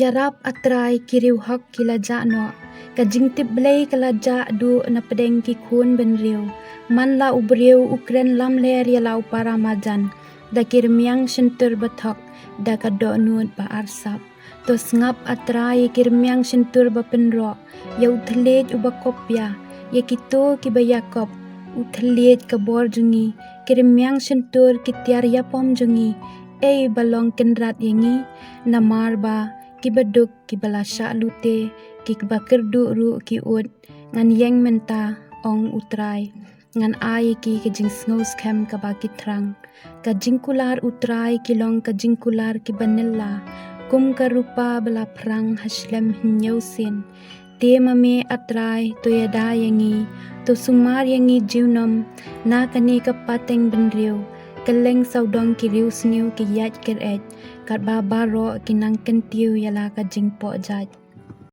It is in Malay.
yarap atrai kiriu hak kilaja no kajing tip blei kalaja du na pedeng ki kun benriu man la ubriu ukren lam ler ya lau para majan da kirmiang shentur bathok da kado nuut ba arsap tos ngap atrai kirmiang shentur ba penro ya uthlej ubakopya ya kito kibayakop uthlej kabor jungi kirmiang shentur kitiar ya pom jungi balong kenrat yengi namar ba kibaduk kibalasha lute kikbakerdu ru ki ut ngan yeng menta ong utrai ngan ai ki kajing snous kem kabaki trang kajing kular utrai kilong kajing kular kibanella kum karupa bela prang haslem hinyausin te mame atrai to yada yengi to sumar yengi jiunom na kani kapateng benriu keleng saudong kiriu sniu ki yat keret kat babaro kinang kentiu yala kajing po jaj